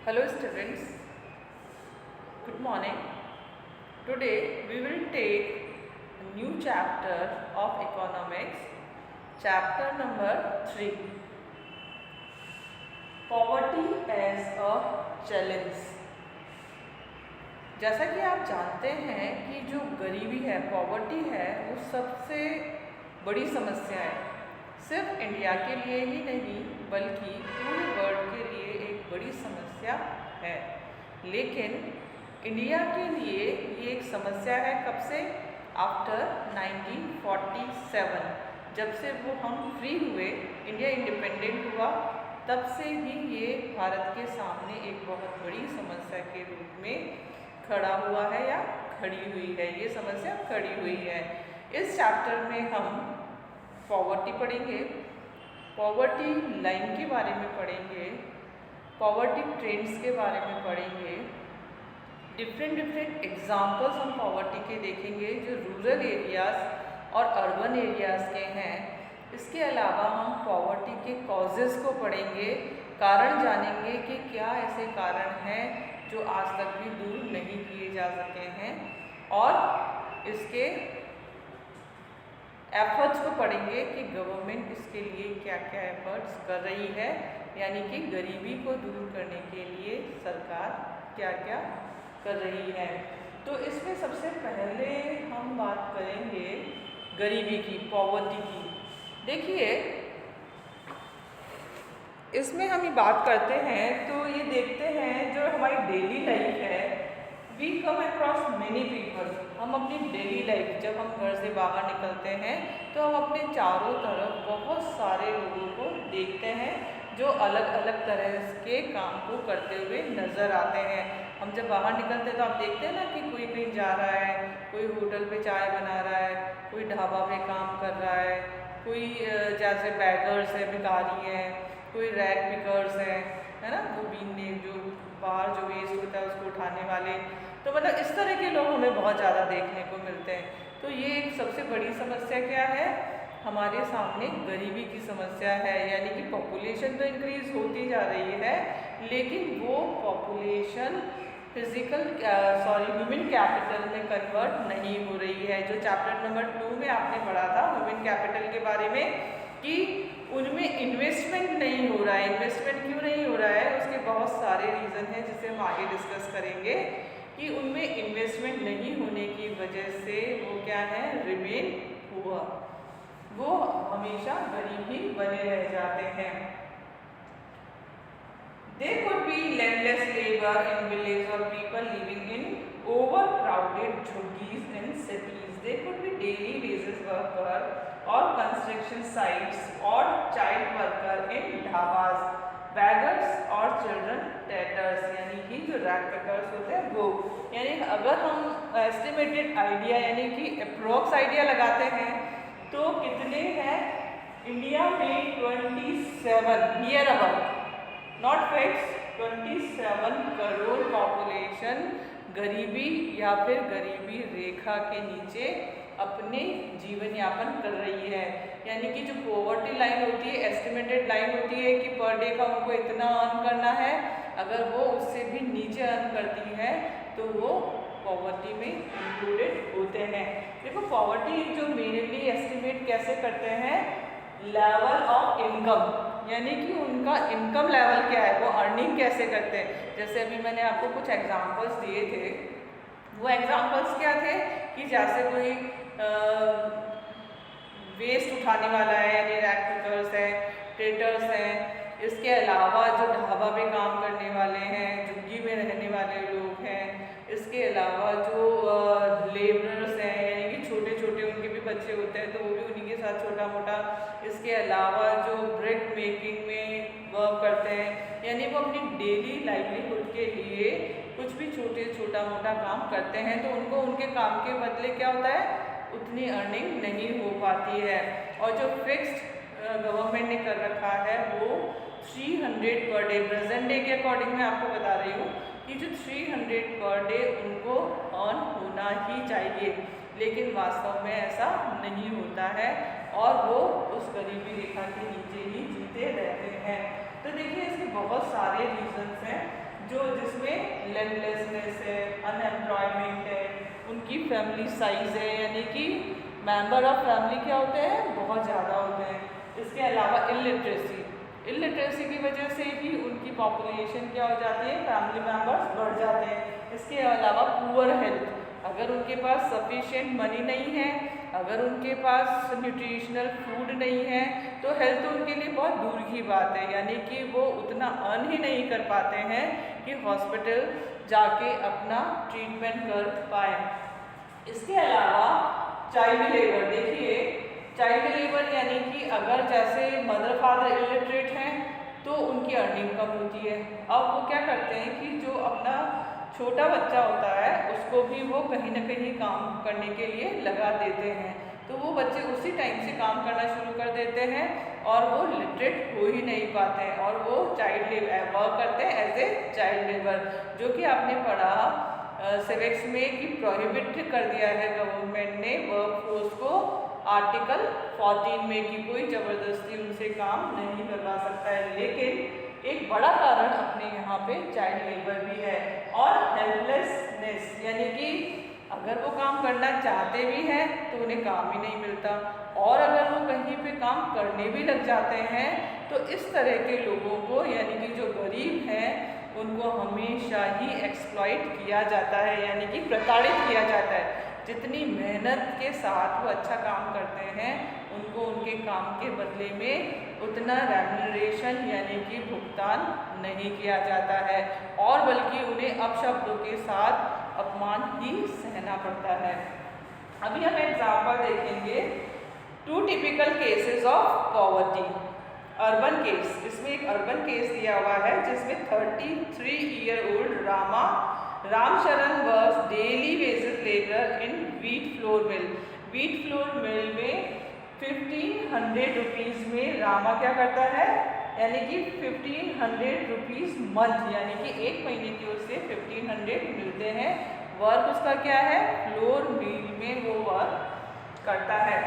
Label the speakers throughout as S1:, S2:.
S1: Hello students, good morning. Today we will take a new chapter of economics, chapter number 3, Poverty as a Challenge. जैसा कि आप जानते हैं कि जो गरीबी है, पॉवर्टी है, वो सबसे बड़ी समस्या है। सिर्फ इंडिया के लिए ही नहीं बल्कि पूरे वर्ल्ड के लिए एक बड़ी समस्या है। लेकिन इंडिया के लिए ये एक समस्या है कब से? आफ्टर 1947, जब से वो हम फ्री हुए, इंडिया इंडिपेंडेंट हुआ, तब से ही ये भारत के सामने एक बहुत बड़ी समस्या के रूप में खड़ा हुआ है या खड़ी हुई है। ये समस्या खड़ी हुई है। इस चैप्टर में हम पॉवर्टी पढ़ेंगे, पॉवर्टी लाइन के बारे में पढ़ेंगे, पॉवर्टी ट्रेंड्स के बारे में पढ़ेंगे, डिफरेंट एग्जाम्पल्स हम पॉवर्टी के देखेंगे जो रूरल एरियाज़ और अर्बन एरियाज़ के हैं। इसके अलावा हम पॉवर्टी के कॉजेज़ को पढ़ेंगे, कारण जानेंगे कि क्या ऐसे कारण हैं जो आज तक भी दूर नहीं किए जा सके हैं, और इसके एफर्ट्स को पढ़ेंगे कि गवर्नमेंट इसके लिए क्या क्या एफर्ट्स कर रही है, यानी कि गरीबी को दूर करने के लिए सरकार क्या क्या कर रही है। तो इसमें सबसे पहले हम बात करेंगे गरीबी की, पॉवर्टी की। देखिए, इसमें हम ये बात करते हैं तो ये देखते हैं जो हमारी डेली लाइफ है, we come across many people. हम अपनी डेली लाइफ, जब हम घर से बाहर निकलते हैं तो हम अपने चारों तरफ बहुत सारे लोगों को देखते हैं जो अलग अलग तरह के काम को करते हुए नज़र आते हैं। हम जब बाहर निकलते हैं तो आप देखते हैं ना कि कोई कहीं जा रहा है, कोई होटल पे चाय बना रहा है, कोई ढाबा पे काम कर रहा है, कोई जैसे बैगर्स है, भिखारी हैं, कोई रैग पिकर्स हैं, है ना, वो बीनने जो बाहर जो वेस्ट होता है उसको उठाने वाले। तो मतलब इस तरह के लोग हमें बहुत ज़्यादा देखने को मिलते हैं। तो ये एक सबसे बड़ी समस्या क्या है हमारे सामने? गरीबी की समस्या है। यानी कि पॉपुलेशन तो इंक्रीज होती जा रही है, लेकिन वो पॉपुलेशन ह्यूमन कैपिटल में कन्वर्ट नहीं हो रही है। जो चैप्टर नंबर 2 में आपने पढ़ा था ह्यूमन कैपिटल के बारे में, कि उनमें इन्वेस्टमेंट नहीं हो रहा है। इन्वेस्टमेंट क्यों नहीं हो रहा है? उसके बहुत सारे रीज़न हैं जिसे हम आगे डिस्कस करेंगे कि उनमें इन्वेस्टमेंट नहीं होने की वजह से वो क्या है, रिमेन हुआ, वो हमेशा गरीब ही बने रह जाते हैं। There could be landless labor in villages or people living in overcrowded jhuggies in cities. There could be daily wages worker or construction sites or child worker in dhabas, beggars or children debtors, यानी कि जो rag pickers होते हैं वो। यानी अगर हम estimated idea यानी कि अप्रोक्स आइडिया लगाते हैं तो कितने हैं इंडिया में? 27 near about, not fix, 27 crore population गरीबी या फिर गरीबी रेखा के नीचे अपने जीवन यापन कर रही है। यानी कि जो पॉवर्टी लाइन होती है, एस्टिमेटेड लाइन होती है कि पर डे का उनको इतना अर्न करना है, अगर वो उससे भी नीचे अर्न करती है तो वो पॉवर्टी में इंक्लूडेड होते हैं। देखो, पॉवर्टी जो मेनली एस्टिमेट कैसे करते हैं? लेवल ऑफ इनकम, यानी कि उनका इनकम लेवल क्या है, वो अर्निंग कैसे करते हैं। जैसे अभी मैंने आपको कुछ एग्जांपल्स दिए थे, वो एग्जांपल्स क्या थे कि जैसे कोई वेस्ट उठाने वाला है, यानी रैग पिकर्स हैं, ट्रेडर्स हैं, इसके अलावा जो ढाबा पे काम करने वाले हैं, झुग्गी में रहने वाले लोग हैं, इसके अलावा जो लेबरर्स हैं, यानी कि छोटे छोटे उनके भी बच्चे होते हैं तो वो भी उन्हीं के साथ छोटा मोटा, इसके अलावा जो ब्रिक मेकिंग में वर्क करते हैं, यानी वो अपनी डेली लाइवलीहुड के लिए कुछ भी छोटा मोटा काम करते हैं, तो उनको उनके काम के बदले क्या होता है, उतनी अर्निंग नहीं हो पाती है। और जो फिक्स्ड गवर्नमेंट ने कर रखा है वो 300 पर डे, प्रेजेंट डे के अकॉर्डिंग मैं आपको बता रही हूँ कि जो 300 पर डे उनको अर्न होना ही चाहिए, लेकिन वास्तव में ऐसा नहीं होता है और वो उस गरीबी रेखा के नीचे ही जीते रहते हैं। तो देखिए, इसके बहुत सारे रीजंस हैं जो लैंडलेसनेस है, अनएम्प्लॉयमेंट है, उनकी फैमिली साइज है, यानी कि मेंबर ऑफ फैमिली क्या होते हैं, बहुत ज़्यादा होते हैं। इसके अलावा इलिटरेसी की वजह से भी उनकी पॉपुलेशन क्या हो जाती है, फैमिली मेंबर्स बढ़ जाते हैं। इसके अलावा पुअर हेल्थ, अगर उनके पास सफिशिएंट मनी नहीं है, अगर उनके पास न्यूट्रिशनल फूड नहीं है, तो हेल्थ तो उनके लिए बहुत दूर की बात है, यानी कि वो उतना अर्न ही नहीं कर पाते हैं कि हॉस्पिटल जाके अपना ट्रीटमेंट कर पाए। इसके अलावा चाइल्ड लेबर, देखिए चाइल्ड लेबर यानी कि अगर जैसे मदर फादर इलिटरेट हैं तो उनकी अर्निंग कम होती है। अब वो क्या करते हैं कि जो अपना छोटा बच्चा होता है उसको भी वो कहीं ना कहीं काम करने के लिए लगा देते हैं, तो वो बच्चे उसी टाइम से काम करना शुरू कर देते हैं और वो लिटरेट हो ही नहीं पाते हैं और वो चाइल्ड लेबर वर्क करते हैं एज ए चाइल्ड लेबर, जो कि आपने पढ़ा सिविक्स में कि प्रोहिबिट कर दिया है गवर्नमेंट ने वर्क फोर्स को आर्टिकल 14 में कि कोई ज़बरदस्ती उनसे काम नहीं करवा सकता है। लेकिन एक बड़ा कारण अपने यहाँ पे चाइल्ड लेबर भी है और हेल्पलेसनेस, यानी कि अगर वो काम करना चाहते भी हैं तो उन्हें काम ही नहीं मिलता, और अगर वो कहीं पे काम करने भी लग जाते हैं तो इस तरह के लोगों को, यानी कि जो गरीब हैं, उनको हमेशा ही एक्सप्लॉइट किया जाता है, यानी कि प्रताड़ित किया जाता है। जितनी मेहनत के साथ वो अच्छा काम करते हैं उनको उनके काम के बदले में उतना रेम्यूनरेशन यानी कि भुगतान नहीं किया जाता है, और बल्कि उन्हें अपशब्दों के साथ अपमान ही सहना पड़ता है। अभी हम एग्जाम्पल देखेंगे 2 typical cases of poverty. Urban case, इसमें एक अर्बन केस दिया हुआ है जिसमें 33-year-old Ramsharan was daily wages laborer in wheat flour mill। wheat flour mill में 1500 रुपीज़ में रामा क्या करता है, यानी कि 1500 रुपीज़ मंथ, यानी कि एक महीने के उससे 1500 मिलते हैं। वर्क उसका क्या है, फ्लोर मिल में वो वर्क करता है।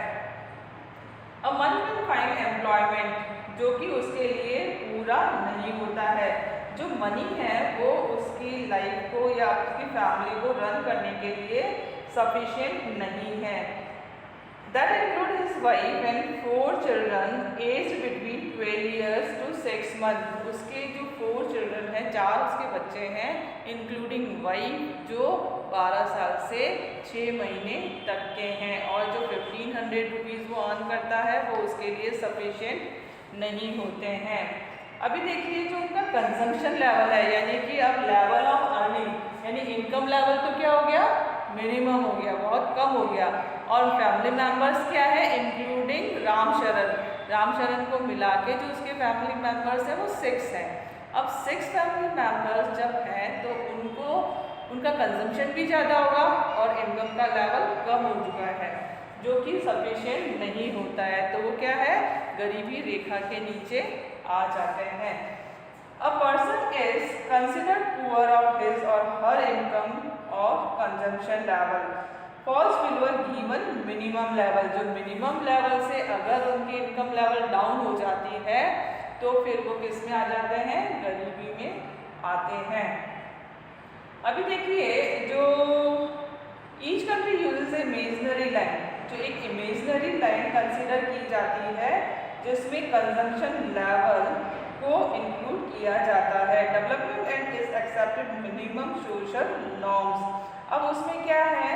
S1: अब वन कैन फाइंड एम्प्लॉयमेंट, जो कि उसके लिए पूरा नहीं होता है। जो मनी है वो उसकी लाइफ को या उसकी फैमिली को रन करने के लिए सफिशिएंट नहीं है। That include his wife and 4 children age between 12 years to 6 months। उसके जो 4 children हैं, 4 उसके बच्चे हैं, इंक्लूडिंग वाइफ जो 12 साल से 6 महीने तक के हैं, और जो 1500 रुपीज़ वो अर्न करता है वो उसके लिए सफिशिएंट नहीं होते हैं। अभी देखिए जो उनका कंजम्पशन लेवल है, यानी कि अब लेवल ऑफ अर्निंग, यानी इनकम लेवल तो क्या हो गया, मिनिमम हो गया, बहुत कम हो गया, और फैमिली मेंबर्स क्या है, इंक्लूडिंग रामशरण को मिला के जो उसके फैमिली मेंबर्स हैं वो 6 हैं। अब 6 फैमिली मेंबर्स जब हैं तो उनको उनका कंजम्पशन भी ज़्यादा होगा और इनकम का लेवल कम हो चुका है, जो कि सफिशिएंट नहीं होता है, तो वो क्या है, गरीबी रेखा के नीचे आ जाते हैं। A person is considered poor of his or her income of consumption level falls below given minimum level. जो मिनिमम लेवल से अगर उनकी इनकम लेवल डाउन हो जाती है तो फिर वो किस में आ जाते हैं, गरीबी में आते हैं। अभी देखिए जो each country uses imaginary line, जो एक इमेजिनरी लाइन कंसिडर की जाती है जिसमें कंजम्पशन लेवल को इंक्लूड किया जाता है। Development and is accepted minimum social norms. अब उसमें क्या है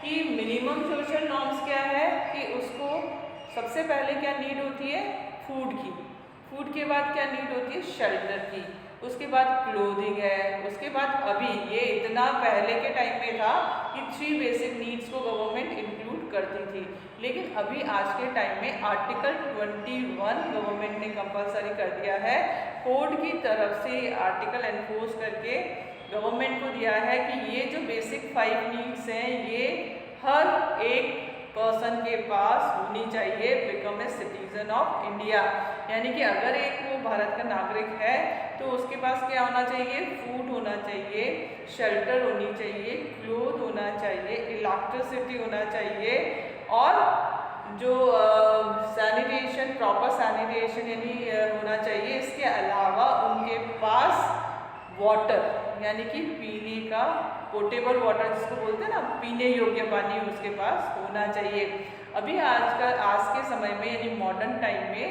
S1: कि मिनिमम सोशल नॉर्म्स क्या है कि उसको सबसे पहले क्या नीड होती है, फूड की, फूड के बाद क्या नीड होती है, शेल्टर की, उसके बाद क्लोथिंग है, उसके बाद अभी ये इतना पहले के टाइम में था कि 3 बेसिक नीड्स को गवर्नमेंट इंक्लूड करती थी, लेकिन अभी आज के टाइम में आर्टिकल 21 गवर्नमेंट ने कंपलसरी कर दिया है। कोर्ट की तरफ से आर्टिकल एनफोर्स करके गवर्नमेंट को दिया है कि ये जो बेसिक 5 नीड्स हैं ये हर एक पर्सन के पास होनी चाहिए, become a citizen of India. यानी कि अगर एक वो भारत का नागरिक है तो उसके पास क्या होना चाहिए, फूड होना चाहिए, शेल्टर होनी चाहिए, क्लोथ होना चाहिए, इलेक्ट्रिसिटी होना चाहिए, और जो सैनिटेशन, प्रॉपर सैनिटेशन यानी होना चाहिए। इसके अलावा उनके पास वाटर यानी कि पीने का पोर्टेबल वाटर जिसको बोलते हैं ना, पीने योग्य पानी उसके पास होना चाहिए। अभी आज के समय में यानी मॉडर्न टाइम में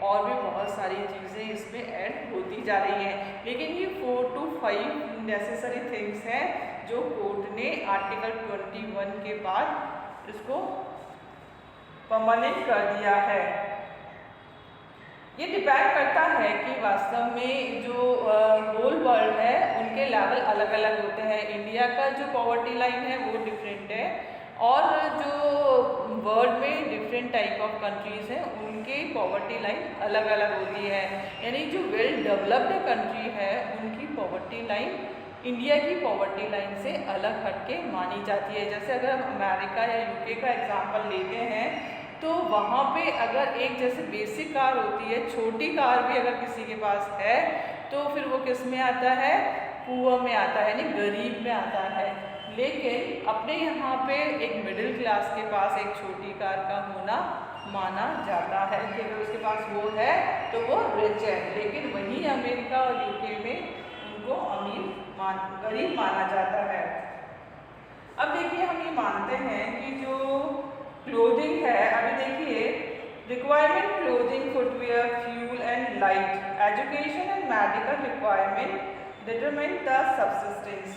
S1: और भी बहुत सारी चीज़ें इसमें ऐड होती जा रही हैं, लेकिन ये 4 to 5 नेसेसरी थिंग्स हैं जो कोर्ट ने आर्टिकल 21 के बाद इसको परमानेंट कर दिया है। ये डिपेंड करता है कि वास्तव में जो होल वर्ल्ड है उनके लेवल अलग अलग होते हैं। इंडिया का जो पॉवर्टी लाइन है वो डिफरेंट है, और जो वर्ल्ड में डिफरेंट टाइप ऑफ कंट्रीज़ हैं उनके पॉवर्टी लाइन अलग अलग होती है। यानी जो वेल डेवलप्ड कंट्री है उनकी पॉवर्टी लाइन इंडिया की पॉवर्टी लाइन से अलग हटके मानी जाती है। जैसे अगर हम अमेरिका या यूके का एग्जांपल लेते हैं तो वहाँ पे अगर एक जैसे बेसिक कार होती है, छोटी कार भी अगर किसी के पास है तो फिर वो किस में आता है, पुअर में आता है, यानी गरीब में आता है। लेकिन अपने यहाँ पे एक मिडिल क्लास के पास एक छोटी कार का होना माना जाता है कि अगर उसके पास वो है तो वो रिच है। लेकिन वहीं अमेरिका और यूके में उनको गरीब माना जाता है। अब देखिए हम ये मानते हैं कि जो क्लोथिंग है, अभी देखिए requirement clothing, footwear, fuel and light, education and medical requirement determine the subsistence.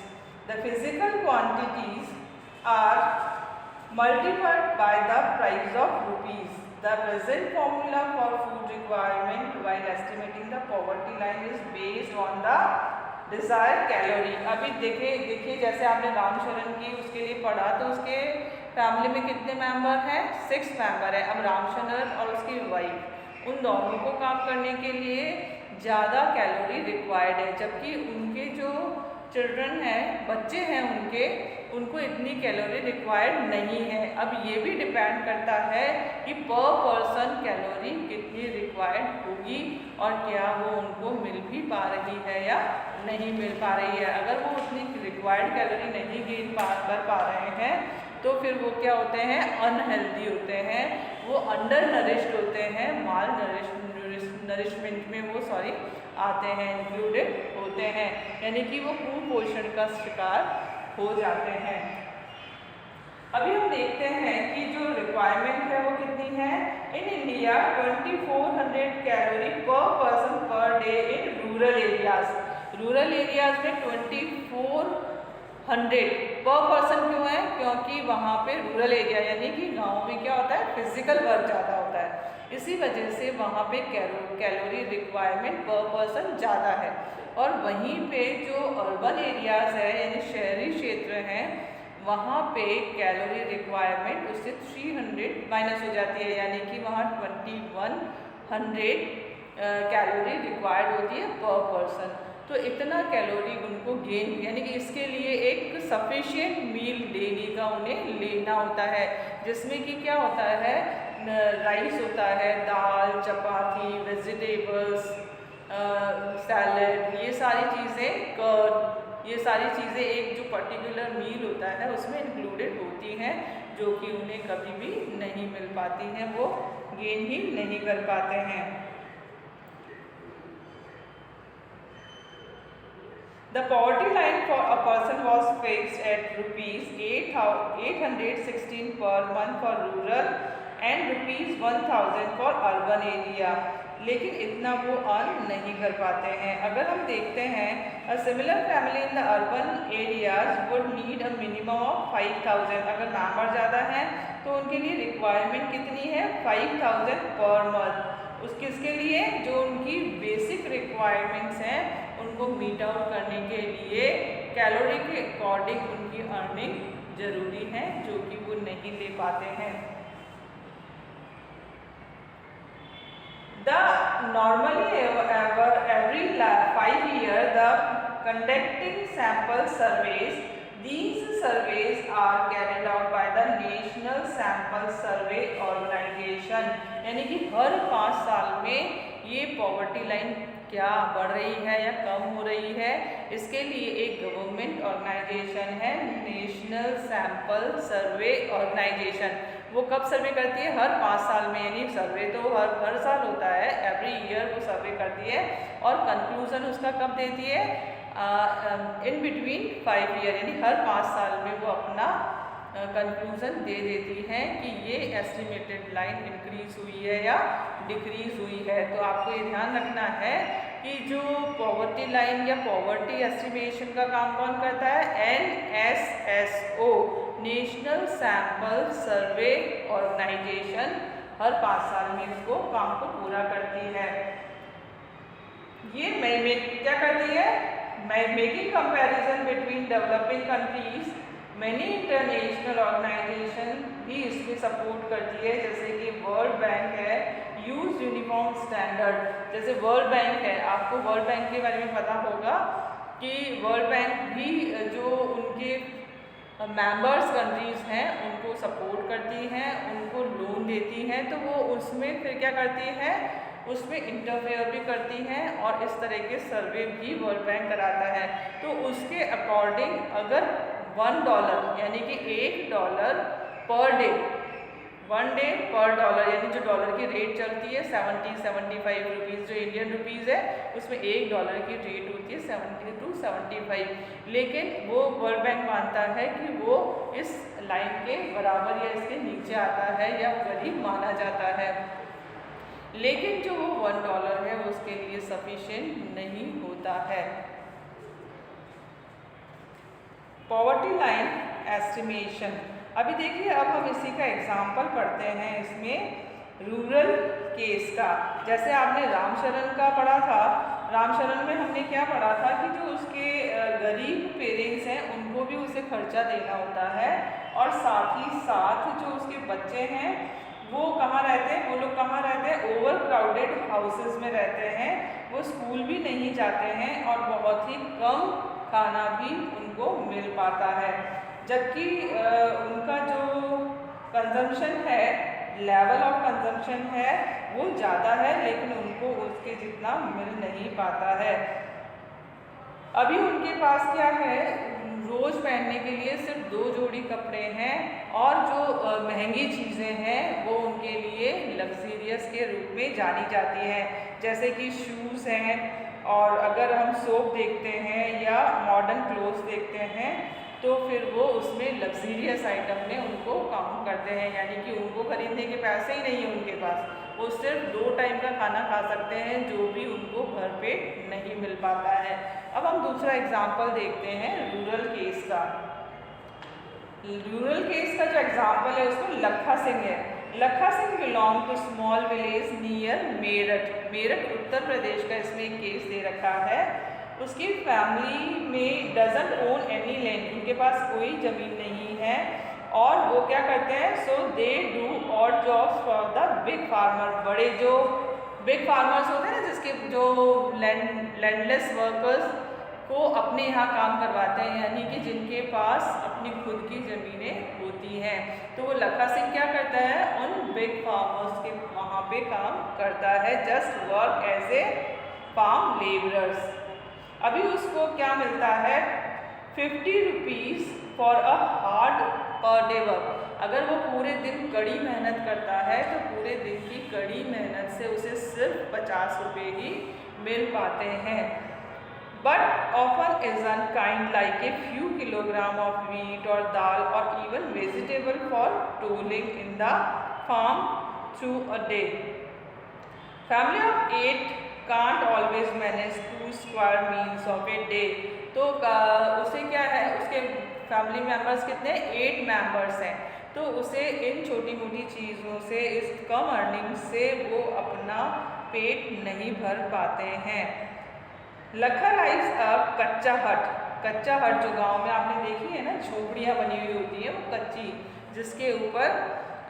S1: The physical quantities are multiplied by the price of rupees. The present formula for food requirement while estimating the poverty line is based on the desired calorie. अभी देखिए जैसे आपने रामशरण की उसके लिए पढ़ा तो उसके फैमिली में कितने मेंबर हैं, 6 मेंबर है। अब रामशरण और उसकी वाइफ उन दोनों को काम करने के लिए ज़्यादा कैलोरी रिक्वायर्ड है, जबकि उनके जो चिल्ड्रन हैं, बच्चे हैं उनको इतनी कैलोरी रिक्वायर्ड नहीं है। अब ये भी डिपेंड करता है कि पर पर्सन कैलोरी कितनी रिक्वायर्ड होगी और क्या वो उनको मिल भी पा रही है या नहीं मिल पा रही है। अगर वो उतनी रिक्वायर्ड कैलोरी नहीं कर पा रहे हैं तो फिर वो क्या होते हैं, अनहेल्दी होते हैं, वो अंडर नरिश्ड होते हैं, माल नरिशमेंट में वो आते हैं, इंक्लूडेड होते हैं, यानी कि वो कुपोषण का शिकार हो जाते हैं। अभी हम देखते हैं कि जो रिक्वायरमेंट है वो कितनी है। इन इंडिया 2400 कैलोरी पर person per day in rural areas. Rural areas में 2400 पर पर्सन क्यों है, क्योंकि वहाँ पे रूरल एरिया यानी कि गाँव में क्या होता है, फिजिकल वर्क ज़्यादा होता है, इसी वजह से वहाँ पे कैलोरी रिक्वायरमेंट पर पर्सन ज़्यादा है। और वहीं पे जो अर्बन एरियाज़ है यानी शहरी क्षेत्र हैं वहाँ पे कैलोरी रिक्वायरमेंट उससे 300 माइनस हो जाती है, यानी कि वहाँ 2100 कैलोरी रिक्वायर्ड होती है पर पर्सन। तो इतना कैलोरी उनको गेन, यानी कि इसके लिए एक सफिशिएंट मील डेली का उन्हें लेना होता है, जिसमें कि क्या होता है, राइस होता है, दाल, चपाती, वेजिटेबल्स, सैलड, ये सारी चीज़ें, कर्ड, ये सारी चीज़ें एक जो पर्टिकुलर मील होता है उसमें इंक्लूडेड होती हैं, जो कि उन्हें कभी भी नहीं मिल पाती हैं, वो गेन ही नहीं कर पाते हैं। The poverty line for a person was fixed at rupees 816 per month for rural and rupees 1000 for urban area, लेकिन इतना वो अर्न नहीं कर पाते हैं। अगर हम देखते हैं a similar family in the urban areas would need a minimum of 5000। अगर मेंबर ज़्यादा हैं तो उनके लिए रिक्वायरमेंट कितनी है, 5000 पर मंथ। किसके लिए, जो उनकी बेसिक रिक्वायरमेंट्स हैं उनको मीट आउट करने के लिए कैलोरी के अकॉर्डिंग उनकी अर्निंग जरूरी है, जो कि वो नहीं ले पाते हैं। Normally every 5 years the conducting sample surveys. These surveys are carried out by the National Sample Survey Organization। यानी कि हर 5 साल में ये पॉवर्टी लाइन क्या बढ़ रही है या कम हो रही है, इसके लिए एक गवर्नमेंट ऑर्गेनाइजेशन है, नेशनल सैंपल सर्वे ऑर्गेनाइजेशन। वो कब सर्वे करती है, हर 5 साल में, यानी सर्वे तो हर साल होता है, एवरी ईयर वो सर्वे करती है और कंक्लूजन उसका कब देती है, इन बिटवीन 5 ईयर, यानी हर 5 साल में वो अपना कंक्लूजन दे देती हैं कि ये एस्टिमेटेड लाइन इंक्रीज हुई है या डिक्रीज हुई है। तो आपको ये ध्यान रखना है कि जो पॉवर्टी लाइन या पॉवर्टी एस्टिमेशन का काम कौन करता है, NSSO, national sample survey organisation, हर 5 साल में इसको काम को पूरा करती है। ये क्या करती है, making comparison between developing countries. Many international organization भी इसमें सपोर्ट करती है, जैसे कि वर्ल्ड बैंक है, यूज यूनिफॉर्म स्टैंडर्ड। जैसे वर्ल्ड बैंक है, आपको वर्ल्ड बैंक के बारे में पता होगा कि वर्ल्ड बैंक भी जो उनके मेंबर्स कंट्रीज़ हैं उनको सपोर्ट करती हैं, उनको लोन देती हैं, तो वो उसमें फिर क्या करती हैं, उसमें इंटरफेयर भी करती हैं और इस तरह के सर्वे भी वर्ल्ड बैंक कराता है। तो उसके अकॉर्डिंग अगर $1 यानी कि $1 पर डे, 1 डे पर डॉलर, यानी जो डॉलर की रेट चलती है 70-75 रुपीज़, जो इंडियन रुपीज़ है उसमें $1 की रेट होती है 70 to 75, लेकिन वो वर्ल्ड बैंक मानता है कि वो इस लाइन के बराबर या इसके नीचे आता है या करीब माना जाता है, लेकिन जो वो $1 है वो उसके लिए सफिशिएंट नहीं होता है। Poverty line estimation. अभी देखिए, अब हम इसी का एग्जाम्पल पढ़ते हैं इसमें रूरल केस का। जैसे आपने रामशरण का पढ़ा था, रामशरण में हमने क्या पढ़ा था कि जो उसके गरीब पेरेंट्स हैं उनको भी उसे खर्चा देना होता है और साथ ही साथ जो उसके बच्चे हैं वो कहाँ रहते हैं, वो लोग कहाँ रहते हैं, ओवर क्राउडेड हाउसेस में रहते हैं, वो स्कूल भी नहीं जाते हैं और बहुत ही कम खाना भी उनको मिल पाता है, जबकि उनका जो कंजम्पशन है, लेवल ऑफ कंजम्पशन है वो ज़्यादा है, लेकिन उनको उसके जितना मिल नहीं पाता है। अभी उनके पास क्या है, रोज़ पहनने के लिए सिर्फ 2 जोड़ी कपड़े हैं और जो महंगी चीज़ें हैं वो उनके लिए लग्जरियस के रूप में जानी जाती हैं, जैसे कि शूज़ हैं, और अगर हम सोप देखते हैं या मॉडर्न क्लोथ्स देखते हैं तो फिर वो उसमें लग्जरियस आइटम में उनको काउंट करते हैं, यानी कि उनको खरीदने के पैसे ही नहीं है उनके पास, वो सिर्फ 2 टाइम का खाना खा सकते हैं जो भी उनको घर पे नहीं मिल पाता है। अब हम दूसरा एग्जाम्पल देखते हैं रूरल केस का। रूरल केस का जो एग्जाम्पल है उसको लखा सिंह है। Lakha Singh belong to small village near Meerut. Meerut Uttar Pradesh का इसमें एक केस दे रखा है। उसकी फैमिली में डजंट ओन एनी लैंड, उनके पास कोई ज़मीन नहीं है और वो क्या करते हैं, so they do odd jobs for the big farmer. बड़े जो बिग फार्मर्स होते हैं ना, जिसके जो लैंडलेस वर्कर्स को अपने यहाँ काम करवाते हैं, यानी कि जिनके पास अपनी खुद की ज़मीनें होती हैं, तो वो लखा सिंह क्या करता है, उन बिग फार्मर्स के वहाँ पे काम करता है, just work as a farm labourers. अभी उसको क्या मिलता है, 50 rupees for a hard per day work. अगर वो पूरे दिन कड़ी मेहनत करता है तो पूरे दिन की कड़ी मेहनत से उसे सिर्फ 50 रुपये ही मिल पाते हैं। But often is unkind like a few kilogram of wheat और दाल और even vegetable for toiling in the farm through a day. Family of 8 can't always manage 2 square meals of a day। तो उसे क्या है, उसके फैमिली मेम्बर्स कितने, 8 members हैं, तो उसे इन छोटी मोटी चीज़ों से, इस कम अर्निंग से वो अपना पेट नहीं भर पाते हैं। लखा लाइव्स अ कच्चा हट। कच्चा हट जो गांव में आपने देखी है ना, झोपड़ियाँ बनी हुई होती है वो कच्ची, जिसके ऊपर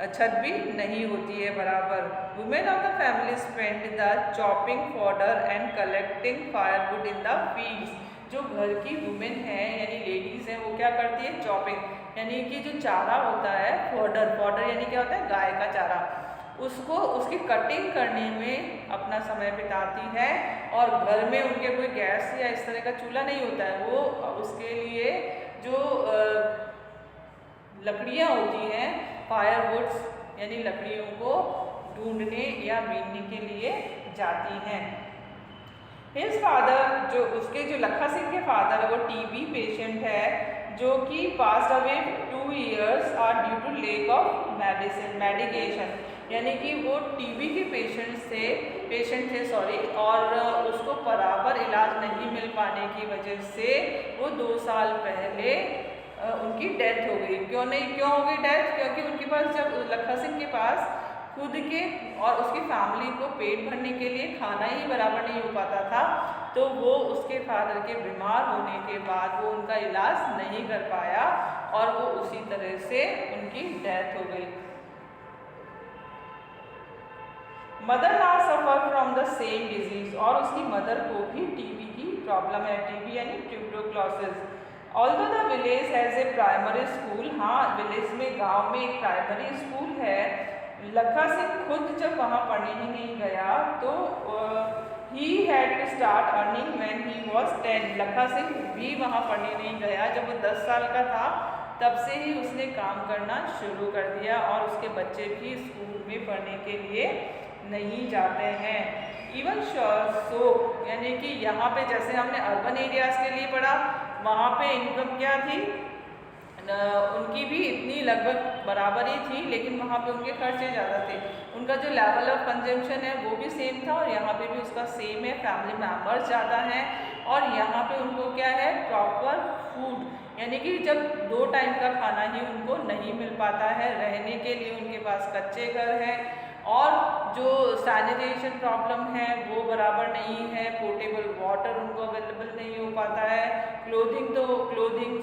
S1: छत भी नहीं होती है बराबर। Women of the family spend the chopping fodder and collecting firewood in the fields. जो घर की वुमेन है यानी लेडीज़ हैं, वो क्या करती है, चॉपिंग यानी कि जो चारा होता है, फॉडर, फॉडर यानी क्या होता है, गाय का चारा, उसको उसकी कटिंग करने में अपना समय बिताती है। और घर में उनके कोई गैस या इस तरह का चूल्हा नहीं होता है, वो उसके लिए जो लकड़ियाँ होती हैं, फायरवुड्स यानी लकड़ियों को ढूंढने या बीनने के लिए जाती हैं। हिज फादर, जो उसके जो लखा सिंह के फादर है वो टीबी पेशेंट है, जो कि passed away 2 years are due to lack of medication, यानी कि वो टीबी के पेशेंट थे और उसको बराबर इलाज नहीं मिल पाने की वजह से वो 2 साल पहले उनकी डेथ हो गई। क्यों हो गई डेथ? क्योंकि उनके पास, जब लखा सिंह के पास खुद के और उसकी फैमिली को पेट भरने के लिए खाना ही बराबर नहीं हो पाता था, तो वो उसके फादर के बीमार होने के बाद वो उनका इलाज नहीं कर पाया और वो उसी तरह से उनकी डेथ हो गई। Mother now suffer from the same disease, और उसकी मदर को भी टीबी की प्रॉब्लम है, टीबी यानी tuberculosis. Although the village has a primary school, हाँ विलेज में, गांव में एक प्राइमरी स्कूल है। लखा सिंह खुद जब वहाँ पढ़ने ही नहीं गया तो he had to start earning when he was 10। Lakha Singh भी वहाँ पढ़ने नहीं गया, जब वो 10 साल का था तब से ही उसने काम करना शुरू कर दिया और उसके बच्चे भी स्कूल में पढ़ने के लिए नहीं जाते हैं। इवन सो यानी कि यहाँ पे जैसे हमने अर्बन एरियाज़ के लिए पढ़ा, वहाँ पे इनकम क्या थी, उनकी भी इतनी लगभग बराबर ही थी, लेकिन वहाँ पे उनके खर्चे ज़्यादा थे। उनका जो लेवल ऑफ कंजम्पशन है वो भी सेम था और यहाँ पे भी उसका सेम है, फैमिली मेम्बर्स ज़्यादा हैं और यहाँ पे उनको क्या है, प्रॉपर फूड, यानी कि जब 2 टाइम का खाना ही उनको नहीं मिल पाता है, रहने के लिए उनके पास कच्चे घर हैं और जो सैनिटेशन प्रॉब्लम है वो बराबर नहीं है, पोर्टेबल वाटर उनको अवेलेबल नहीं हो पाता है, क्लोथिंग,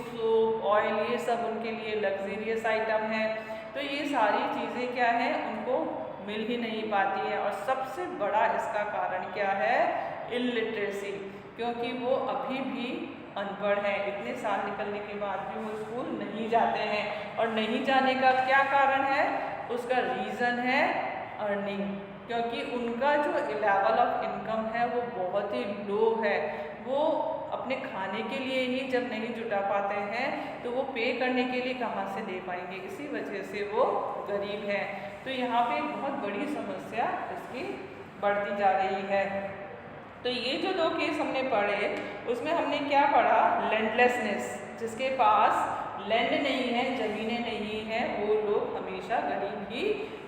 S1: सोप, ऑयल, ये सब उनके लिए लग्जरियस आइटम है। तो ये सारी चीज़ें क्या है, उनको मिल ही नहीं पाती है। और सबसे बड़ा इसका कारण क्या है, इलिटरेसी, क्योंकि वो अभी भी अनपढ़ हैं, इतने साल निकलने के बाद भी वो स्कूल नहीं जाते हैं। और नहीं जाने का क्या कारण है, उसका रीज़न है अर्निंग, क्योंकि उनका जो लेवल ऑफ इनकम है वो बहुत ही लो है। वो अपने खाने के लिए ही जब नहीं जुटा पाते हैं तो वो पे करने के लिए कहाँ से दे पाएंगे, इसी वजह से वो गरीब हैं। तो यहाँ पे एक बहुत बड़ी समस्या इसकी बढ़ती जा रही है। तो ये जो 2 केस हमने पढ़े उसमें हमने क्या पढ़ा, लैंडलेसनेस, जिसके पास लैंड नहीं है, ज़मीनें नहीं हैं, वो लोग हमेशा गरीब ही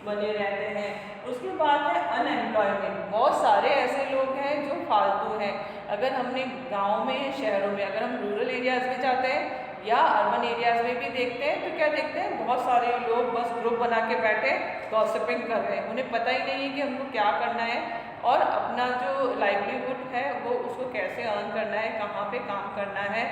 S1: बने रहते हैं। उसके बाद है अनएम्प्लॉयमेंट, बहुत सारे ऐसे लोग हैं जो फालतू हैं। अगर हमने गांव में, शहरों में, अगर हम रूरल एरियाज़ में जाते हैं या अर्बन एरियाज़ में भी देखते हैं तो क्या देखते हैं, बहुत सारे लोग बस ग्रुप बना के बैठे गॉसिपिंग कर रहे हैं, उन्हें पता ही नहीं है कि हमको क्या करना है और अपना जो लाइवलीहुड है वो उसको कैसे अर्न करना है, कहाँ पे काम करना है,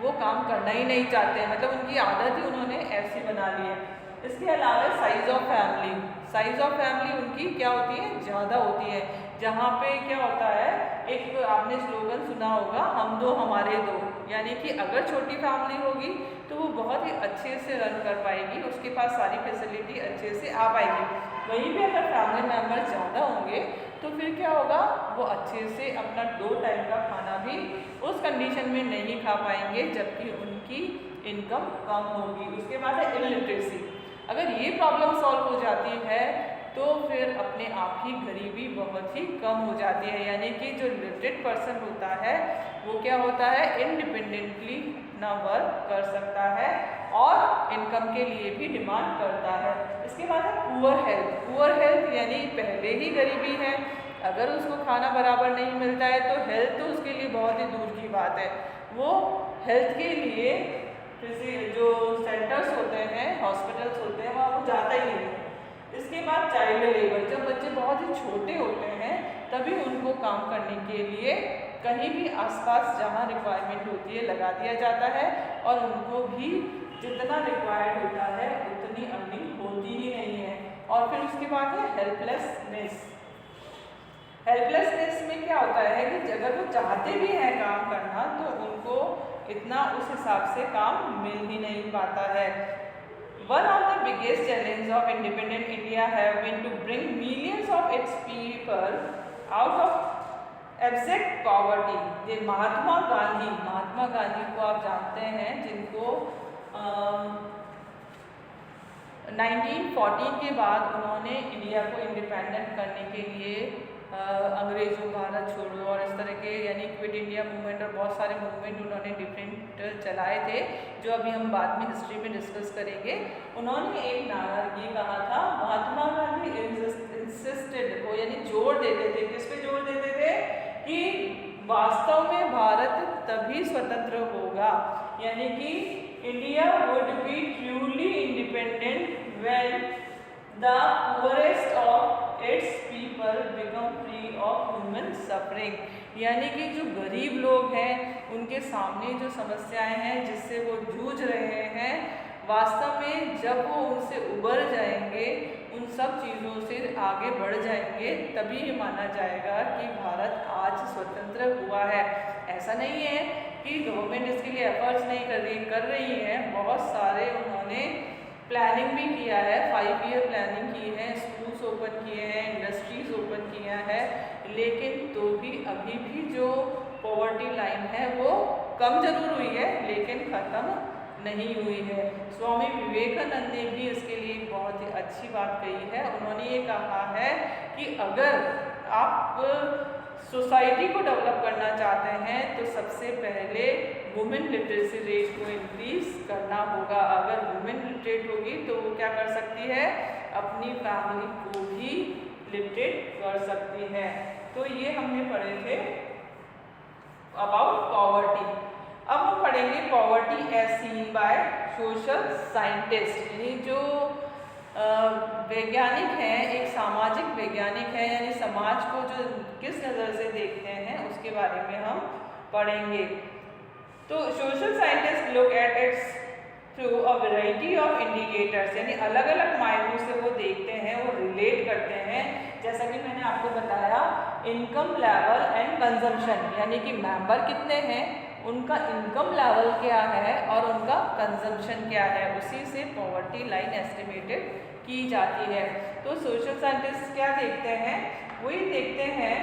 S1: वो काम करना ही नहीं चाहते हैं, मतलब उनकी आदत ही उन्होंने ऐसी बना ली है। इसके अलावा साइज़ ऑफ फैमिली उनकी क्या होती है, ज़्यादा होती है, जहाँ पे क्या होता है, एक आपने स्लोगन सुना होगा, हम दो हमारे दो, यानी कि अगर छोटी फैमिली होगी तो वो बहुत ही अच्छे से रन कर पाएगी, उसके पास सारी फैसिलिटी अच्छे से आ पाएगी। वहीं पे अगर फैमिली मेम्बर ज़्यादा होंगे तो फिर क्या होगा, वो अच्छे से अपना 2 टाइम का खाना भी उस कंडीशन में नहीं खा पाएंगे जबकि उनकी इनकम कम होगी। उसके बाद है इलिटरेसी, अगर ये प्रॉब्लम सॉल्व हो जाती है तो फिर अपने आप ही गरीबी बहुत ही कम हो जाती है, यानी कि जो लिटरेट पर्सन होता है वो क्या होता है, इंडिपेंडेंटली ना वर्क कर सकता है और इनकम के लिए भी डिमांड करता है। इसके बाद है पुअर हेल्थ, यानी पहले ही गरीबी है, अगर उसको खाना बराबर नहीं मिलता है तो हेल्थ तो उसके लिए बहुत ही दूर की बात है, वो हेल्थ के लिए जो सेंटर्स होते हैं, हॉस्पिटल्स होते हैं, वहाँ वो जाता ही नहीं है। इसके बाद चाइल्ड लेबर, जब बच्चे बहुत ही छोटे होते हैं तभी उनको काम करने के लिए कहीं भी आसपास जहाँ रिक्वायरमेंट होती है लगा दिया जाता है और उनको भी जितना रिक्वायर्ड होता है उतनी अर्निंग होती ही नहीं है। और फिर उसके बाद है हेल्पलेसनेस में क्या होता है कि अगर वो चाहते भी हैं काम करना तो उनको इतना उस हिसाब से काम मिल ही नहीं पाता है। One of the biggest challenges of independent India have been to bring millions of its people out of abject poverty. ये महात्मा गांधी को आप जानते हैं, जिनको 1914 के बाद उन्होंने इंडिया को इंडिपेंडेंट करने के लिए अंग्रेजों भारत छोड़ो और इस तरह के यानी क्विट इंडिया मूवमेंट और बहुत सारे मूवमेंट उन्होंने डिफरेंट चलाए थे, जो अभी हम बाद में हिस्ट्री में डिस्कस करेंगे। उन्होंने एक नारा ये कहा था, महात्मा गांधी इंसिस्टेड को यानी जोर देते थे, किस पे जोर देते थे कि वास्तव में भारत तभी स्वतंत्र होगा, यानी कि India would be truly independent when the poorest of its people become free of human suffering, यानी कि जो गरीब लोग हैं उनके सामने जो समस्याएं हैं जिससे वो जूझ रहे हैं, वास्तव में जब वो उनसे उबर जाएंगे, उन सब चीज़ों से आगे बढ़ जाएंगे, तभी ये माना जाएगा कि भारत आज स्वतंत्र हुआ है। ऐसा नहीं है कि गवर्नमेंट इसके लिए एफर्ट्स नहीं कर रही है, बहुत सारे उन्होंने प्लानिंग भी किया है, 5 ईयर प्लानिंग की है, स्कूल्स ओपन किए हैं, इंडस्ट्रीज ओपन किया है, लेकिन तो भी अभी भी जो पॉवर्टी लाइन है वो कम जरूर हुई है लेकिन ख़त्म नहीं हुई है। स्वामी विवेकानंद ने भी इसके लिए एक बहुत ही अच्छी बात कही है। उन्होंने ये कहा है कि अगर आप सोसाइटी को डेवलप करना चाहते हैं तो सबसे पहले वुमेन लिटरेसी रेट को इंक्रीज करना होगा। अगर वुमेन लिटरेट होगी तो वो क्या कर सकती है, अपनी फैमिली को भी लिटरेट कर सकती है। तो ये हमने पढ़े थे अबाउट पॉवर्टी। अब हम पढ़ेंगे poverty as seen by social scientist, यानी जो वैज्ञानिक हैं, एक सामाजिक वैज्ञानिक है, यानी समाज को जो किस नज़र से देखते हैं उसके बारे में हम पढ़ेंगे। तो social scientist look at its through a variety of indicators, यानी अलग अलग मायनों से वो देखते हैं, वो रिलेट करते हैं। जैसा कि मैंने आपको बताया, इनकम लेवल एंड कंजम्पशन, यानी कि मेंबर कितने हैं, उनका इनकम लेवल क्या है और उनका कंजम्पशन क्या है, उसी से पॉवर्टी लाइन एस्टिमेटेड की जाती है। तो सोशल साइंटिस्ट क्या देखते हैं, वही देखते हैं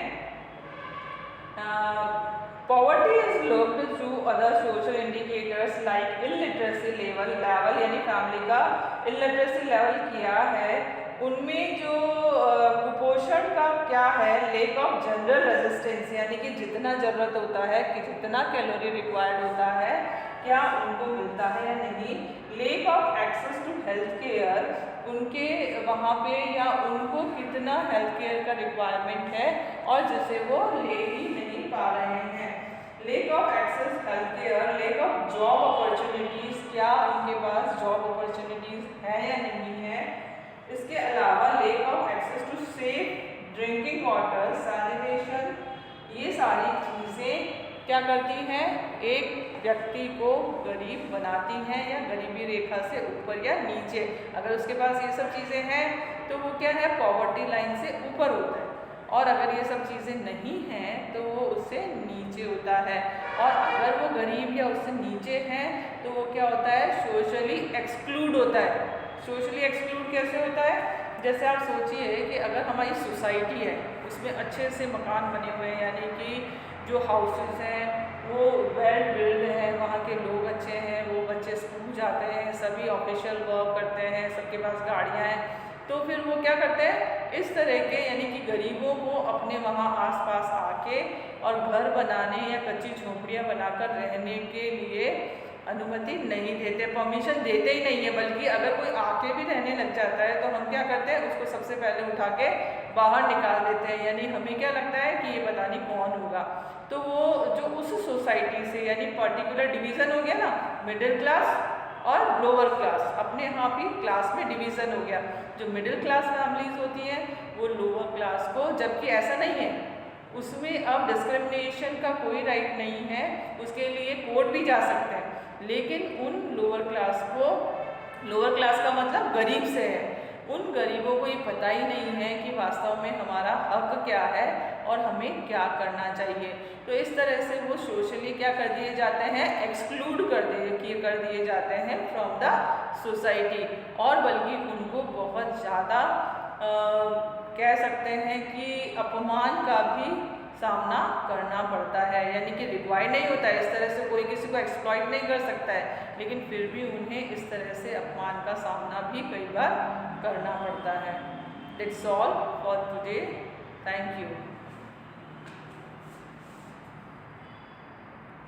S1: poverty is looked through other social indicators like illiteracy level, यानी फैमिली का इलिटरेसी लेवल क्या है, उनमें जो कुपोषण का क्या है, लेक ऑफ जनरल रेजिस्टेंस, यानी कि जितना ज़रूरत होता है कि जितना कैलोरी रिक्वायर्ड होता है क्या उनको मिलता है या नहीं, lack of access to health care, उनके वहाँ पे या उनको कितना हेल्थ केयर का रिक्वायरमेंट है और जिसे वो ले ही नहीं पा रहे हैं, lack of access health care, lack of job opportunities, क्या उनके पास जॉब अपॉर्चुनिटीज़ है या नहीं है, इसके अलावा lack of access to safe drinking water, sanitation, ये सारी चीज़ें क्या करती हैं, एक व्यक्ति को गरीब बनाती हैं या गरीबी रेखा से ऊपर या नीचे। अगर उसके पास ये सब चीज़ें हैं तो वो क्या है, पॉवर्टी लाइन से ऊपर होता है, और अगर ये सब चीज़ें नहीं हैं तो वो उससे नीचे होता है, और अगर वो गरीब या उससे नीचे हैं तो वो क्या होता है, सोशली एक्सक्लूड होता है। सोशली एक्सक्लूड कैसे होता है, जैसे आप सोचिए कि अगर हमारी सोसाइटी है उसमें अच्छे से मकान बने हुए हैं, यानी कि जो हाउसेस हैं वो वेल बिल्ड है, वहाँ के लोग अच्छे हैं, वो बच्चे स्कूल जाते हैं, सभी ऑफिशियल वर्क करते हैं, सबके पास गाड़ियाँ हैं, तो फिर वो क्या करते हैं, इस तरह के यानी कि गरीबों को अपने वहाँ आसपास आके और घर बनाने या कच्ची झोंपड़ियाँ बनाकर रहने के लिए अनुमति नहीं देते, परमिशन देते ही नहीं है, बल्कि अगर कोई आके भी रहने लग जाता है तो हम क्या करते हैं, उसको सबसे पहले उठा के बाहर निकाल देते हैं, यानी हमें क्या लगता है कि ये पता नहीं कौन होगा। तो वो जो उस सोसाइटी से यानी पर्टिकुलर डिवीज़न हो गया ना, मिडिल क्लास और लोअर क्लास, अपने यहाँ भी क्लास में डिवीज़न हो गया। जो मिडिल क्लास फैमिलीज होती हैं वो लोअर क्लास को, जबकि ऐसा नहीं है, उसमें अब डिस्क्रिमिनेशन का कोई राइट नहीं है, उसके लिए कोर्ट भी जा सकते हैं, लेकिन उन लोअर क्लास को, लोअर क्लास का मतलब गरीब से है, उन गरीबों को ये पता ही नहीं है कि वास्तव में हमारा हक क्या है और हमें क्या करना चाहिए। तो इस तरह से वो सोशली क्या कर दिए जाते हैं, एक्सक्लूड कर दिए जाते हैं फ्रॉम द सोसाइटी, और बल्कि उनको बहुत ज़्यादा कह सकते हैं कि अपमान का भी सामना करना पड़ता है, यानी कि रिक्वायर्ड नहीं होता है, इस तरह से कोई किसी को एक्सप्लॉइट नहीं कर सकता है, लेकिन फिर भी उन्हें इस तरह से अपमान का सामना भी कई बार करना पड़ता है। That's all for today, thank you.